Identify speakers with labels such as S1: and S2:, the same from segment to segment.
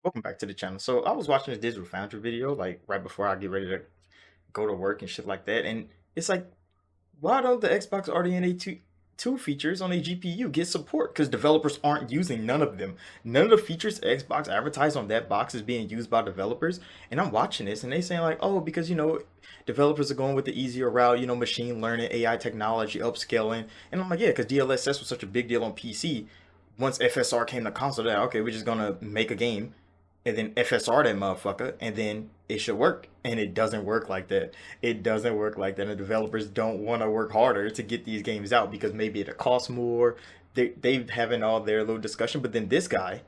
S1: Welcome back to the channel. So I was watching a Digital Foundry video like right before I get ready to go to work and shit like that, and it's like, why don't the Xbox RDNA 2 features on a GPU get support? Because developers aren't using none of them. None of the features Xbox advertised on that box is being used by developers. And I'm watching this and they saying like, oh, because developers are going with the easier route, machine learning, AI technology, upscaling. And I'm like, yeah, because DLSS was such a big deal on PC. Once FSR came to console, they're like, okay, we're just gonna make a game and then FSR that motherfucker, and then it should work. And it doesn't work like that. It doesn't work like that. And the developers don't want to work harder to get these games out because maybe it costs more. They having all their little discussion, but then this guy,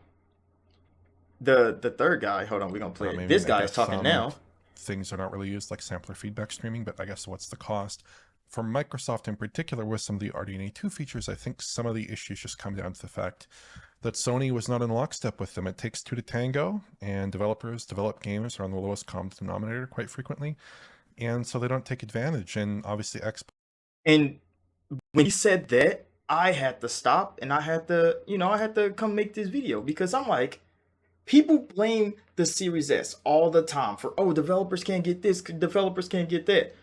S1: the third guy, hold on, we're gonna play it.
S2: Maybe
S1: This
S2: I
S1: guy is
S2: guess
S1: talking
S2: some
S1: now.
S2: things are not really used like sampler feedback streaming, but I guess what's the cost? For Microsoft in particular, with some of the RDNA 2 features, I think some of the issues just come down to the fact that Sony was not in lockstep with them. It takes two to tango, and developers develop games are on the lowest common denominator quite frequently, and so they don't take advantage. And obviously, Xbox.
S1: And when he said that, I had to stop and I had to, I had to come make this video because I'm like, people blame the Series S all the time for, oh, developers can't get this, developers can't get that.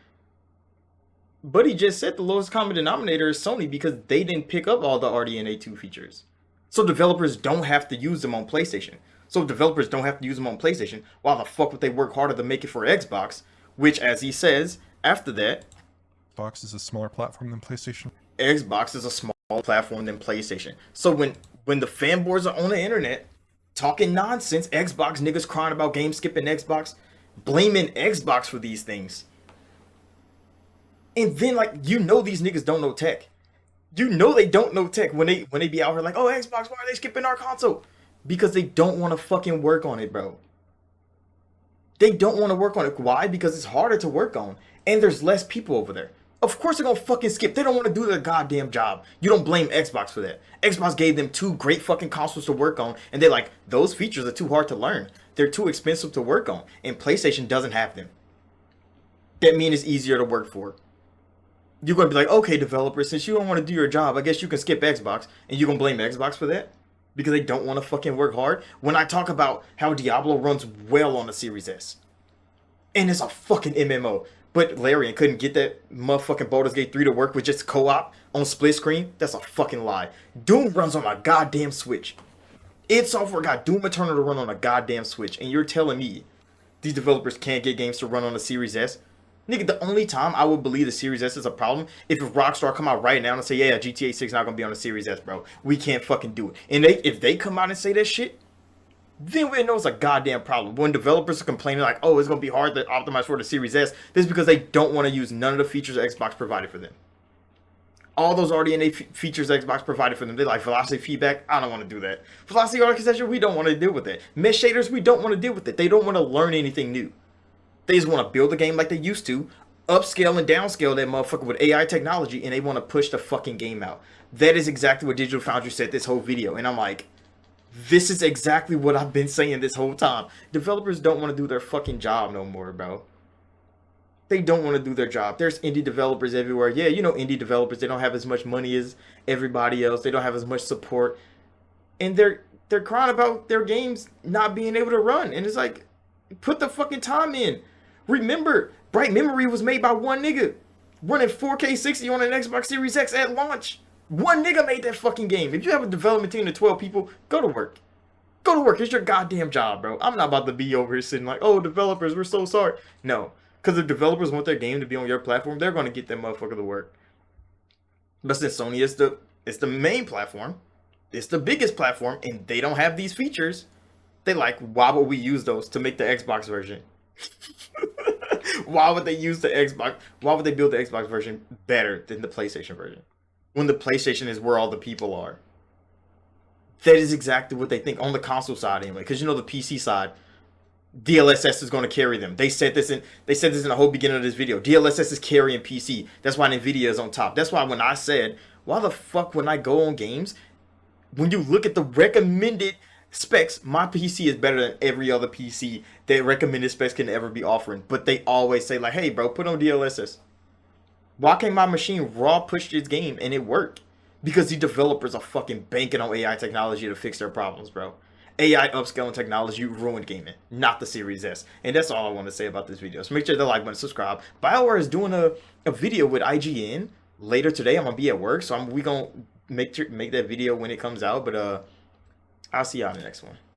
S1: But he just said the lowest common denominator is Sony because they didn't pick up all the RDNA 2 features. So developers don't have to use them on PlayStation. So if developers don't have to use them on PlayStation, why the fuck would they work harder to make it for Xbox? Which, as he says, after that,
S2: Xbox is a smaller platform than PlayStation.
S1: Xbox is a smaller platform than PlayStation. So when the fanboys are on the internet talking nonsense, Xbox niggas crying about game skipping Xbox, blaming Xbox for these things. And then like these niggas don't know tech. They don't know tech when they be out here like, oh, Xbox, why are they skipping our console? Because they don't want to fucking work on it, bro. They don't want to work on it. Why? Because it's harder to work on. And there's less people over there. Of course they're gonna fucking skip. They don't want to do their goddamn job. You don't blame Xbox for that. Xbox gave them two great fucking consoles to work on, and they're like, those features are too hard to learn. They're too expensive to work on. And PlayStation doesn't have them. That means it's easier to work for. You're gonna be like, okay, developers, since you don't want to do your job, I guess you can skip Xbox, and you're gonna blame Xbox for that? Because they don't want to fucking work hard? When I talk about how Diablo runs well on the Series S, and it's a fucking MMO, but Larian couldn't get that motherfucking Baldur's Gate 3 to work with just co-op on split screen, that's a fucking lie. Doom runs on a goddamn Switch. id Software got Doom Eternal to run on a goddamn Switch, and you're telling me these developers can't get games to run on the Series S? Nigga, the only time I would believe the Series S is a problem if Rockstar come out right now and say, yeah, GTA 6 not gonna be on the Series S, bro. We can't fucking do it. And if they come out and say that shit, then we know it's a goddamn problem. When developers are complaining like, oh, it's gonna be hard to optimize for the Series S, this is because they don't want to use none of the features Xbox provided for them. All those RDNA features Xbox provided for them, they like velocity feedback. I don't want to do that. Velocity architecture, we don't want to deal with it. Mesh shaders, we don't want to deal with it. They don't want to learn anything new. They just want to build a game like they used to, upscale and downscale that motherfucker with AI technology, and they want to push the fucking game out. That is exactly what Digital Foundry said this whole video. And I'm like, this is exactly what I've been saying this whole time. Developers don't want to do their fucking job no more, bro. They don't want to do their job. There's indie developers everywhere. Yeah, indie developers, they don't have as much money as everybody else. They don't have as much support. And they're crying about their games not being able to run. And it's like, put the fucking time in. Remember, Bright Memory was made by one nigga running 4K 60 on an Xbox Series X at launch. One nigga made that fucking game. If you have a development team of 12 people, go to work. Go to work. It's your goddamn job, bro. I'm not about to be over here sitting like, oh, developers, we're so sorry. No. Because if developers want their game to be on your platform, they're going to get that motherfucker to work. But since Sony is the main platform, it's the biggest platform, and they don't have these features, they like, why would we use those to make the Xbox version? Why would they use the Xbox? Why would they build the Xbox version better than the PlayStation version? When the PlayStation is where all the people are. That is exactly what they think on the console side anyway. Because the PC side, DLSS is going to carry them. They said this in the whole beginning of this video. DLSS is carrying PC. That's why Nvidia is on top. That's why when I said, why the fuck when I go on games, when you look at the recommended specs, my PC is better than every other PC that recommended specs can ever be offering. But they always say like, hey bro, put on DLSS. Why can't my machine raw push this game and it worked? Because the developers are fucking banking on AI technology to fix their problems, bro. AI upscaling technology ruined gaming, not the Series S. And that's all I want to say about this video. So make sure to like button, subscribe. BioWare is doing a video with IGN later today. I'm gonna be at work, so we gonna make that video when it comes out. But I'll see y'all in the next one.